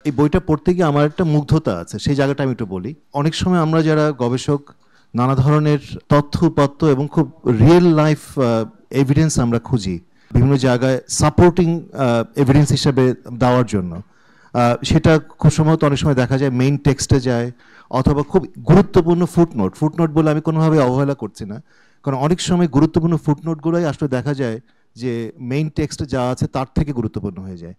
এই বইটা পড়তে গিয়ে আমার একটা মুগ্ধতা আছে, সেই জায়গাটা আমি একটু বলি। অনেক সময় আমরা যারা গবেষক নানা ধরনের তথ্য উপাত্ত এবং খুব রিয়েল লাইফ এভিডেন্স আমরা খুঁজি বিভিন্ন জায়গায় সাপোর্টিং এভিডেন্স হিসেবে দেওয়ার জন্য। সেটা খুব সম্ভবত অনেক সময় দেখা যায় মেইন টেক্সটে যায়, অথবা খুব গুরুত্বপূর্ণ ফুটনোট। ফুটনোট বলে আমি কোনোভাবে অবহেলা করছি না, কারণ অনেক সময় গুরুত্বপূর্ণ ফুটনোটগুলোই আসলে দেখা যায় যে মেইন টেক্সটে যা আছে তার থেকে গুরুত্বপূর্ণ হয়ে যায়।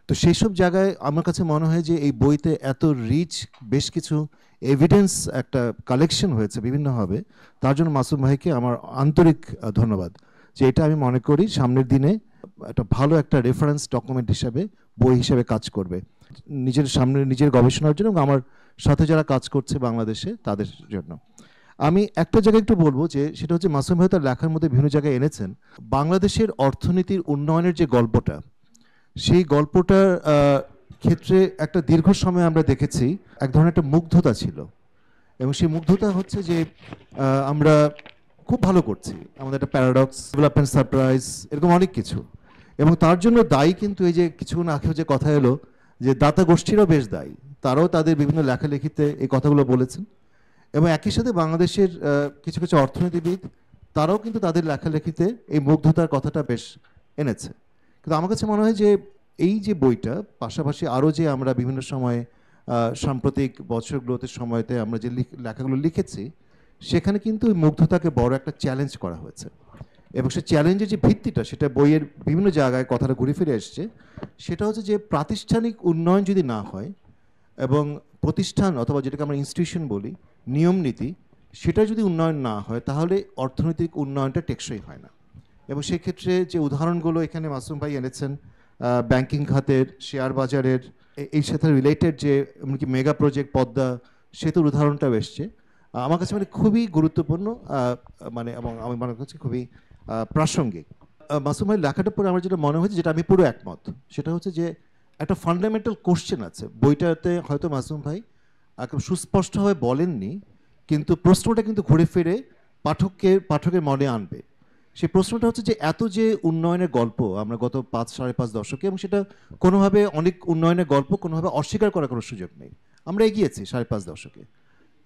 তো সেই সব জায়গায় আমার কাছে মনে হয় যে এই বইতে এত রিচ বেশ কিছু এভিডেন্স একটা কালেকশন হয়েছে বিভিন্নভাবে, তার জন্য মাসুম ভাইকে আমার আন্তরিক ধন্যবাদ। যে এটা আমি মনে করি সামনের দিনে একটা ভালো একটা রেফারেন্স ডকুমেন্ট হিসাবে, বই হিসেবে কাজ করবে নিজের সামনে, নিজের গবেষণার জন্য এবং আমার সাথে যারা কাজ করছে বাংলাদেশে তাদের জন্য। আমি একটা জায়গায় একটু বলবো, যে সেটা হচ্ছে মাসুম ভাই তার লেখার মধ্যে বিভিন্ন জায়গায় এনেছেন বাংলাদেশের অর্থনীতির উন্নয়নের যে গল্পটা, সেই গল্পটার ক্ষেত্রে একটা দীর্ঘ সময় আমরা দেখেছি এক ধরনের একটা মুগ্ধতা ছিল, এবং সেই মুগ্ধতা হচ্ছে যে আমরা খুব ভালো করছি, আমাদের একটা প্যারাডক্স, ডেভেলপমেন্ট সারপ্রাইজ, এরকম অনেক কিছু। এবং তার জন্য দায়ী কিন্তু এই যে কিছুক্ষণ আগে যে কথা এলো, যে দাতা গোষ্ঠীরাও বেশ দায়ী, তারাও তাদের বিভিন্ন লেখালেখিতে এই কথাগুলো বলেছেন। এবং একই সাথে বাংলাদেশের কিছু কিছু অর্থনীতিবিদ তারাও কিন্তু তাদের লেখালেখিতে এই মুগ্ধতার কথাটা বেশ এনেছে। কিন্তু আমার কাছে মনে হয় যে এই যে বইটা পাশাপাশি আরও যে আমরা বিভিন্ন সময়ে সাম্প্রতিক বছরগুলোতে সময়তে আমরা যে লেখাগুলো লিখেছি, সেখানে কিন্তু ওই মুগ্ধতাকে বড় একটা চ্যালেঞ্জ করা হয়েছে। এবং সেই চ্যালেঞ্জের যে ভিত্তিটা, সেটা বইয়ের বিভিন্ন জায়গায় কথাটা ঘুরে ফিরে এসছে। সেটা হচ্ছে যে প্রাতিষ্ঠানিক উন্নয়ন যদি না হয় এবং প্রতিষ্ঠান অথবা যেটাকে আমরা ইনস্টিটিউশন বলি, নিয়ম নীতি, সেটা যদি উন্নয়ন না হয় তাহলে অর্থনৈতিক উন্নয়নটা টেকসই হয় না। এবং সেক্ষেত্রে যে উদাহরণগুলো এখানে মাসুম ভাই এনেছেন, ব্যাংকিং খাতের, শেয়ার বাজারের, এই সাথে রিলেটেড যে এমনকি মেগা প্রজেক্ট পদ্মা সেতুর উদাহরণটাও এসছে, আমার কাছে মানে খুবই গুরুত্বপূর্ণ, মানে এবং আমি মনে করছি খুবই প্রাসঙ্গিক। মাসুম ভাই লেখাটা পড়ে আমার যেটা মনে হয়েছে, যেটা আমি পুরো একমত, সেটা হচ্ছে যে একটা ফান্ডামেন্টাল কোশ্চেন আছে বইটাতে, হয়তো মাসুম ভাই একদম সুস্পষ্টভাবে বলেননি, কিন্তু প্রশ্নটা কিন্তু ঘুরে ফিরে পাঠকের মনে আনবে। সেই প্রশ্নটা হচ্ছে যে এত যে উন্নয়নের গল্প আমরা গত 5-5.5 দশকে, এবং সেটা কোনোভাবে অনেক উন্নয়নের গল্প কোনোভাবে অস্বীকার করার কোনো সুযোগ নেই, আমরা এগিয়েছি 5.5 দশকে,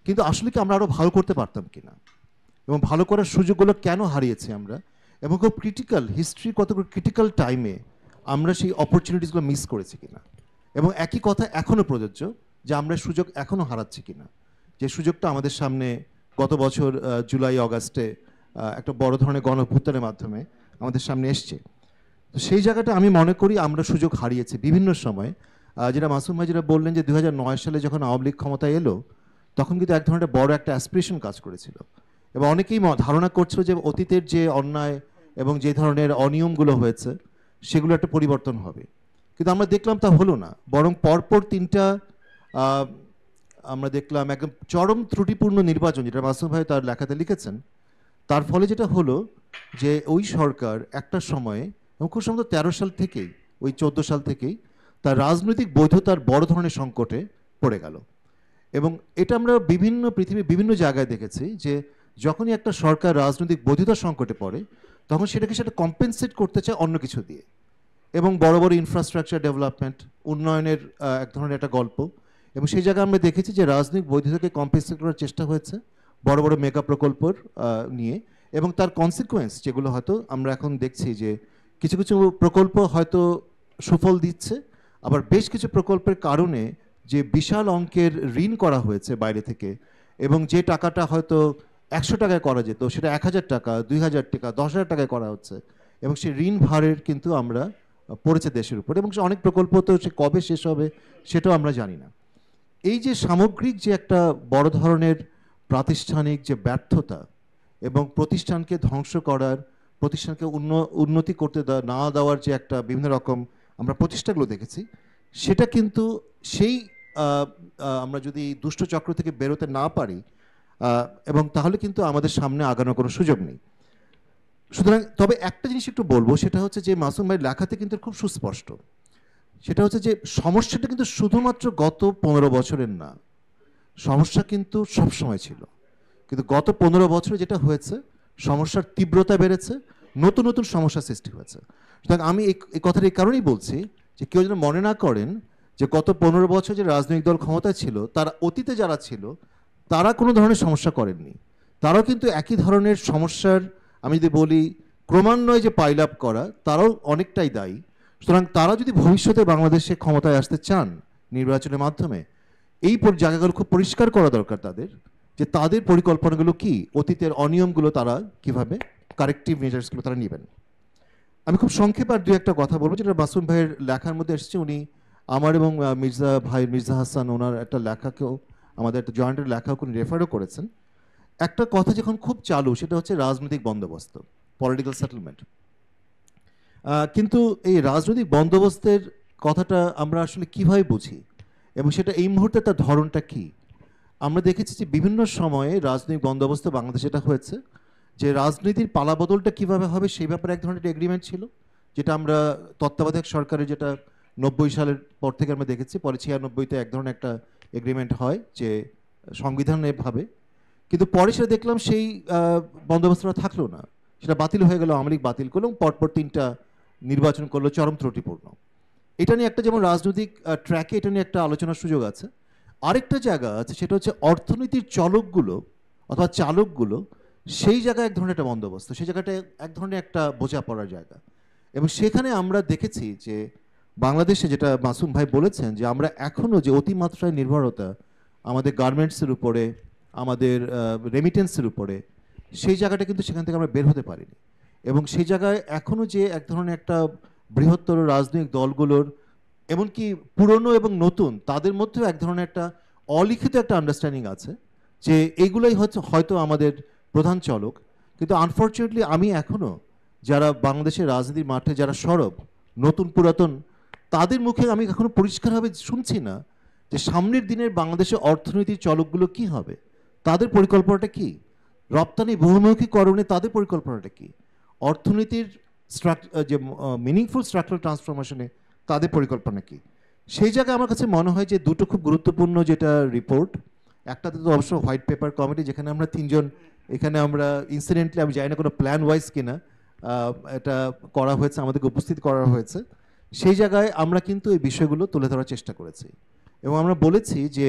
কিন্তু আসলে কি আমরা আরও ভালো করতে পারতাম কিনা, এবং ভালো করার সুযোগগুলো কেন হারিয়েছি আমরা, এবং খুব ক্রিটিক্যাল হিস্ট্রির কতগুলো ক্রিটিক্যাল টাইমে আমরা সেই অপরচুনিটিসগুলো মিস করেছি কিনা। এবং একই কথা এখনও প্রযোজ্য, যে আমরা সুযোগ এখনও হারাচ্ছি কিনা, যে সুযোগটা আমাদের সামনে গত বছর জুলাই অগাস্টে একটা বড় ধরনের গণঅভ্যুত্থানের মাধ্যমে আমাদের সামনে এসছে। তো সেই জায়গাটা আমি মনে করি আমরা সুযোগ হারিয়েছি বিভিন্ন সময়। যেটা মাসুম ভাই যেটা বললেন, যে 2009 সালে যখন আওয়ামী লীগ ক্ষমতায় এলো, তখন কিন্তু এক ধরনের বড় একটা অ্যাসপিরেশন কাজ করেছিল, এবং অনেকেই ধারণা করছিল যে অতীতের যে অন্যায় এবং যে ধরনের অনিয়মগুলো হয়েছে সেগুলো একটা পরিবর্তন হবে। কিন্তু আমরা দেখলাম তা হলো না, বরং পরপর 3টা আমরা দেখলাম একদম চরম ত্রুটিপূর্ণ নির্বাচন, যেটা মাসুম ভাই তার লেখাতে লিখেছেন। তার ফলে যেটা হলো যে ওই সরকার একটা সময়ে, এবং খুব সম্ভবত 13 সাল থেকেই, ওই 14 সাল থেকেই তার রাজনৈতিক বৈধতার বড় ধরনের সংকটে পড়ে গেল। এবং এটা আমরা পৃথিবীর বিভিন্ন জায়গায় দেখেছি, যে যখনই একটা সরকার রাজনৈতিক বৈধতার সংকটে পড়ে, তখন সেটা কম্পেনসেট করতে চায় অন্য কিছু দিয়ে, এবং বড় বড় ইনফ্রাস্ট্রাকচার ডেভেলপমেন্ট, উন্নয়নের এক ধরনের একটা গল্প। এবং সেই জায়গায় আমরা দেখেছি যে রাজনৈতিক বৈধতাকে কম্পেনসেট করার চেষ্টা হয়েছে বড় বড় মেগা প্রকল্পর নিয়ে, এবং তার কনসিকুয়েন্স যেগুলো হয়তো আমরা এখন দেখছি, যে কিছু কিছু প্রকল্প হয়তো সুফল দিচ্ছে, আবার বেশ কিছু প্রকল্পের কারণে যে বিশাল অঙ্কের ঋণ করা হয়েছে বাইরে থেকে, এবং যে টাকাটা হয়তো 100 টাকায় করা যেত সেটা 1000 টাকা, 2000 টাকা, 10,000 টাকায় করা হচ্ছে, এবং সেই ঋণ ভারের কিন্তু আমরা পড়েছে দেশের উপর, এবং অনেক প্রকল্প তো সে কবে শেষ হবে সেটাও আমরা জানি না। এই যে সামগ্রিক যে একটা বড় ধরনের প্রাতিষ্ঠানিক যে ব্যর্থতা, এবং প্রতিষ্ঠানকে ধ্বংস করার, প্রতিষ্ঠানকে উন্নতি করতে না দেওয়ার যে একটা বিভিন্ন রকম আমরা প্রচেষ্টাগুলো দেখেছি, সেটা কিন্তু সেই আমরা যদি দুষ্ট চক্র থেকে বেরোতে না পারি, এবং তাহলে কিন্তু আমাদের সামনে আগানোর কোনো সুযোগ নেই। সুতরাং তবে একটা জিনিস একটু বলবো, সেটা হচ্ছে যে মাসুম ভাই লেখাতে কিন্তু খুব সুস্পষ্ট, সেটা হচ্ছে যে সমস্যাটা কিন্তু শুধুমাত্র গত 15 বছরের না, সমস্যা কিন্তু সবসময় ছিল, কিন্তু গত 15 বছরে যেটা হয়েছে, সমস্যার তীব্রতা বেড়েছে, নতুন নতুন সমস্যা সৃষ্টি হয়েছে। সুতরাং আমি এই কথাটা এই কারণেই বলছি, যে কেউ যেন মনে না করেন যে গত 15 বছর যে রাজনৈতিক দল ক্ষমতায় ছিল, তারা অতীতে যারা ছিল তারা কোনো ধরনের সমস্যা করেননি, তারাও কিন্তু একই ধরনের সমস্যার, আমি যদি বলি ক্রমান্বয়ে যে পাইল আপ করা, তারাও অনেকটাই দায়ী। সুতরাং তারা যদি ভবিষ্যতে বাংলাদেশে ক্ষমতায় আসতে চান নির্বাচনের মাধ্যমে, এই জায়গাগুলো খুব পরিষ্কার করা দরকার তাদের, যে তাদের পরিকল্পনাগুলো কি, অতীতের অনিয়মগুলো তারা কিভাবে কারেক্টিভ মেজার্সগুলো তারা নেবেন। আমি খুব সংক্ষেপে আর দু একটা কথা বলবো, যেটা মাসুম ভাইয়ের লেখার মধ্যে এসেছে। উনি আমার এবং মির্জা হাসান ওনার একটা লেখাকেও, আমাদের একটা জয়েন্টের লেখাও উনি রেফারও করেছেন। একটা কথা যখন খুব চালু, সেটা হচ্ছে রাজনৈতিক বন্দোবস্ত, পলিটিক্যাল সেটেলমেন্ট। কিন্তু এই রাজনৈতিক বন্দোবস্তের কথাটা আমরা আসলে কিভাবে বুঝি, এবং সেটা এই মুহূর্তে তার ধরনটা কি? আমরা দেখেছি যে বিভিন্ন সময়ে রাজনৈতিক বন্দোবস্ত বাংলাদেশে এটা হয়েছে যে রাজনীতির পালাবদলটা কিভাবে হবে সেই ব্যাপারে এক ধরনের এগ্রিমেন্ট ছিল, যেটা আমরা তত্ত্বাবধায়ক সরকারের, যেটা 90 সালের পর থেকে আমরা দেখেছি। পরে 96-তে এক ধরনের একটা এগ্রিমেন্ট হয় যে সংবিধানের ভাবে, কিন্তু পরে সেটা দেখলাম সেই বন্দোবস্তটা থাকলো না, সেটা বাতিল হয়ে গেল, আওয়ামী লীগ বাতিল করলো, পরপর 3টা নির্বাচন করলো চরম ত্রুটিপূর্ণ। এটা নিয়ে একটা, যেমন রাজনৈতিক ট্র্যাকে এটা নিয়ে একটা আলোচনার সুযোগ আছে। আরেকটা জায়গা আছে, সেটা হচ্ছে অর্থনীতির চলকগুলো অথবা চালকগুলো, সেই জায়গায় এক ধরনের একটা বন্দোবস্ত, সেই জায়গাটা এক ধরনের একটা বোঝা পড়ার জায়গা। এবং সেখানে আমরা দেখেছি যে বাংলাদেশে, যেটা মাসুম ভাই বলেছেন, যে আমরা এখনও যে অতিমাত্রায় নির্ভরতা আমাদের গার্মেন্টসের উপরে, আমাদের রেমিটেন্সের উপরে, সেই জায়গাটা কিন্তু সেখান থেকে আমরা বের হতে পারিনি। এবং সেই জায়গায় এখনও যে এক ধরনের একটা বৃহত্তর রাজনৈতিক দলগুলোর, এমনকি পুরনো এবং নতুন, তাদের মধ্যেও এক ধরনের একটা অলিখিত একটা আন্ডারস্ট্যান্ডিং আছে যে এইগুলোই হচ্ছে হয়তো আমাদের প্রধান চলক। কিন্তু আনফর্চুনেটলি আমি এখনও যারা বাংলাদেশের রাজনীতির মাঠে যারা সরব, নতুন পুরাতন, তাদের মুখে আমি এখনো পরিষ্কারভাবে শুনছি না যে সামনের দিনের বাংলাদেশের অর্থনীতির চলকগুলো কি হবে, তাদের পরিকল্পনাটা কি, রপ্তানি বহুমুখীকরণে তাদের পরিকল্পনাটা কি, অর্থনীতির যে মিনিংফুল স্ট্রাকচারাল ট্রান্সফরমেশনে তাদের পরিকল্পনা কি। সেই জায়গায় আমার কাছে মনে হয় যে দুটো খুব গুরুত্বপূর্ণ যেটা রিপোর্ট, একটাতে তো অবশ্য হোয়াইট পেপার কমিটি, যেখানে আমরা 3জন, এখানে আমরা ইনসিডেন্টলি, আমি জানি না কোনো প্ল্যান ওয়াইজ কিনা এটা করা হয়েছে, আমাদেরকে উপস্থিত করা হয়েছে, সেই জায়গায় আমরা কিন্তু এই বিষয়গুলো তুলে ধরার চেষ্টা করেছি। এবং আমরা বলেছি যে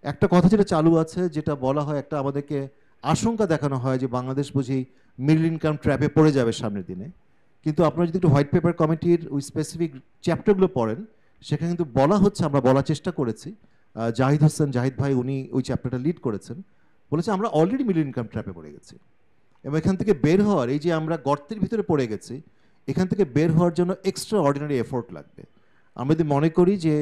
একটা কথা যেটা চালু আছে, যেটা বলা হয়, একটা আমাদেরকে আশঙ্কা দেখানো হয় যে বাংলাদেশ বুঝি মিডল ইনকাম ট্র্যাপে পড়ে যাবে সামনের দিনে। কিন্তু আপনারা যদি একটু হোয়াইট পেপার কমিটির ওই স্পেসিফিক চ্যাপ্টারগুলো পড়েন, সেখানে কিন্তু বলা হচ্ছে, আমরা বলার চেষ্টা করেছি, জাহিদ ভাই উনি ওই চ্যাপ্টারটা লিড করেছেন, বলেছে আমরা অলরেডি মিডল ইনকাম ট্র্যাপে পড়ে গেছি, এবং এখান থেকে বের হওয়ার, এই যে আমরা গর্তের ভিতরে পড়ে গেছি, এখান থেকে বের হওয়ার জন্য এক্সট্রা অর্ডিনারি এফোর্ট লাগবে। আমরা যদি মনে করি যে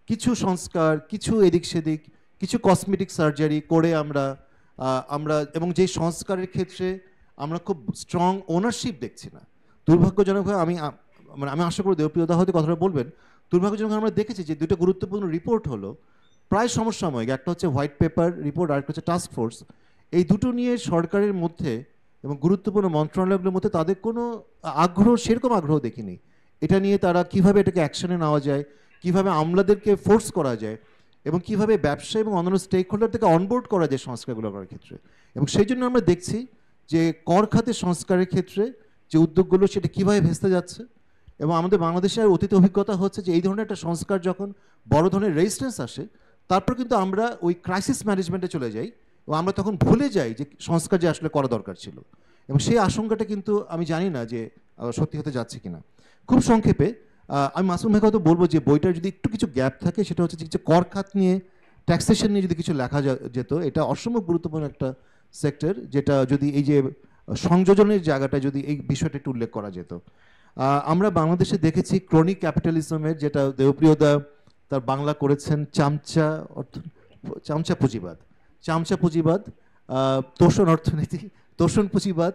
কিছু সংস্কার, কিছু এদিক সেদিক, কিছু কসমেটিক সার্জারি করে আমরা এবং যে সংস্কারের ক্ষেত্রে আমরা খুব স্ট্রং ওনারশিপ দেখছি না, দুর্ভাগ্যজনকভাবে আমি আশা করি দেবপ্রিয়দা হয়তো কথাটা বলবেন, দুর্ভাগ্যজনক আমরা দেখেছি যে দুটো গুরুত্বপূর্ণ রিপোর্ট হলো প্রায় সমসাময়িক, একটা হচ্ছে হোয়াইট পেপার রিপোর্ট, আর একটা হচ্ছে টাস্ক ফোর্স। এই দুটো নিয়ে সরকারের মধ্যে এবং গুরুত্বপূর্ণ মন্ত্রণালয়গুলোর মধ্যে তাদের কোনো আগ্রহ, সেরকম আগ্রহ দেখিনি এটা নিয়ে তারা কিভাবে এটাকে অ্যাকশনে নেওয়া যায়, কিভাবে আমলাদেরকে ফোর্স করা যায়, এবং কিভাবে ব্যবসা এবং অন্যান্য স্টেক হোল্ডার থেকে অনবোর্ড করা যায় সংস্কারগুলো করার ক্ষেত্রে। এবং সেই জন্য আমরা দেখছি যে কর খাতে সংস্কারের ক্ষেত্রে যে উদ্যোগগুলো, সেটা কীভাবে ভেস্তে যাচ্ছে। এবং আমাদের বাংলাদেশের অতীত অভিজ্ঞতা হচ্ছে যে এই ধরনের একটা সংস্কার যখন বড় ধরনের রেজিস্ট্যান্স আসে, তারপর কিন্তু আমরা ওই ক্রাইসিস ম্যানেজমেন্টে চলে যাই, এবং আমরা তখন ভুলে যাই যে সংস্কার যে আসলে করা দরকার ছিল। এবং সেই আশঙ্কাটা কিন্তু আমি জানি না যে সত্যি হতে যাচ্ছে কিনা। খুব সংক্ষেপে আমি মাসুম ভাইকে হয়তো বলবো যে বইটার যদি একটু কিছু গ্যাপ থাকে, সেটা হচ্ছে যে কর খাত নিয়ে, ট্যাক্সেশন নিয়ে যদি কিছু লেখা যেত, এটা অসম্ভব গুরুত্বপূর্ণ একটা সেক্টর, যেটা যদি এই যে সংযোজনের জায়গাটা যদি এই বিষয়টা একটু উল্লেখ করা যেত। আমরা বাংলাদেশে দেখেছি ক্রনিক ক্যাপিটালিজমের, যেটা দেবপ্রিয়দা তার বাংলা করেছেন চামচা পুঁজিবাদ, তোষণ অর্থনীতি, তোষণ পুঁজিবাদ,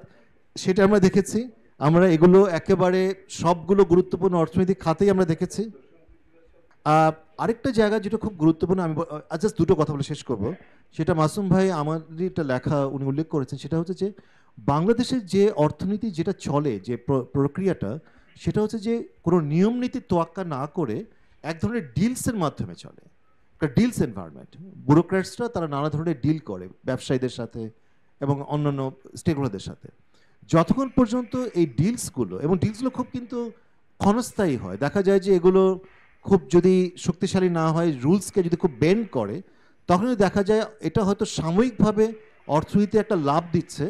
সেটা আমরা দেখেছি। আমরা এগুলো একেবারে সবগুলো গুরুত্বপূর্ণ অর্থনৈতিক খাতেই আমরা দেখেছি। আরেকটা জায়গা যেটা খুব গুরুত্বপূর্ণ, আমি জাস্ট দুটো কথা বলে শেষ করব, সেটা মাসুম ভাই আমাদের একটা লেখা উনি উল্লেখ করেছেন, সেটা হচ্ছে যে বাংলাদেশের যে অর্থনীতি যেটা চলে, যে প্রক্রিয়াটা, সেটা হচ্ছে যে কোনো নিয়ম নীতি তোয়াক্কা না করে এক ধরনের ডিলসের মাধ্যমে চলে, একটা ডিলস এনভায়রনমেন্ট। ব্যুরোক্র্যাটসরা তারা নানা ধরনের ডিল করে ব্যবসায়ীদের সাথে এবং অন্যান্য স্টেক হোল্ডারদের সাথে। যতক্ষণ পর্যন্ত এই ডিলসগুলো, এবং ডিলসগুলো খুব কিন্তু ক্ষণস্থায়ী হয়, দেখা যায় যে এগুলো খুব যদি শক্তিশালী না হয়, রুলসকে যদি খুব বেন্ড করে, তখনই দেখা যায় এটা হয়তো সাময়িকভাবে অর্থনীতিতে একটা লাভ দিচ্ছে,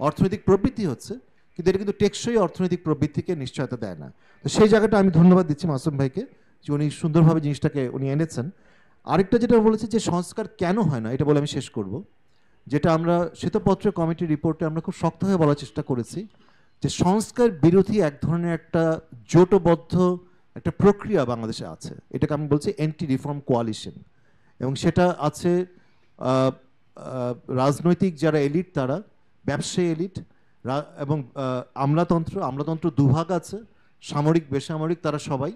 অর্থনৈতিক প্রবৃদ্ধি হচ্ছে, কিন্তু এটা কিন্তু টেকসই অর্থনৈতিক প্রবৃদ্ধিকে নিশ্চয়তা দেয় না। তো সেই জায়গাটা আমি ধন্যবাদ দিচ্ছি মাসুম ভাইকে যে উনি সুন্দরভাবে জিনিসটাকে উনি এনেছেন। আরেকটা যেটা বলেছে যে সংস্কার কেন হয় না, এটা বলে আমি শেষ করব। যেটা আমরা শ্বেতপত্র কমিটির রিপোর্টে আমরা খুব শক্তভাবে বলার চেষ্টা করেছি যে সংস্কার বিরোধী এক ধরনের একটা জোটবদ্ধ একটা প্রক্রিয়া বাংলাদেশে আছে, এটাকে আমি বলছি অ্যান্টি রিফর্ম কোয়ালিশন। এবং সেটা আছে রাজনৈতিক যারা এলিট, তারা ব্যবসায়ী এলিট, এবং আমলাতন্ত্র দুভাগ আছে, সামরিক বেসামরিক, তারা সবাই।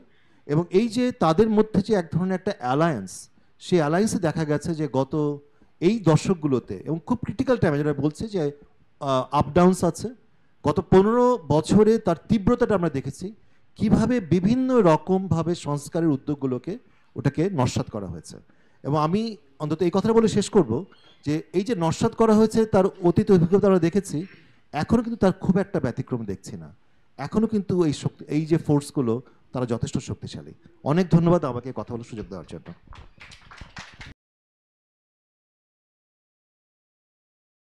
এবং এই যে তাদের মধ্যে যে এক ধরনের একটা অ্যালায়েন্স, সেই অ্যালায়েন্সে দেখা গেছে যে গত এই দশকগুলোতে এবং খুব ক্রিটিক্যাল টাইমে যেটা বলছে যে আপ ডাউনস আছে, গত 15 বছরে তার তীব্রতাটা আমরা দেখেছি কিভাবে বিভিন্ন রকমভাবে সংস্কারের উদ্যোগগুলোকে ওটাকে নস্যাৎ করা হয়েছে। এবং আমি অন্তত এই কথাটা বলে শেষ করব যে এই যে নস্যাৎ করা হয়েছে তার অতীত অভিজ্ঞতা আমরা দেখেছি, এখনও কিন্তু তার খুব একটা ব্যতিক্রম দেখছি না। এখনও কিন্তু এই যে ফোর্সগুলো তারা যথেষ্ট শক্তিশালী। অনেক ধন্যবাদ আমাকে কথা বলার সুযোগ দেওয়ার জন্য।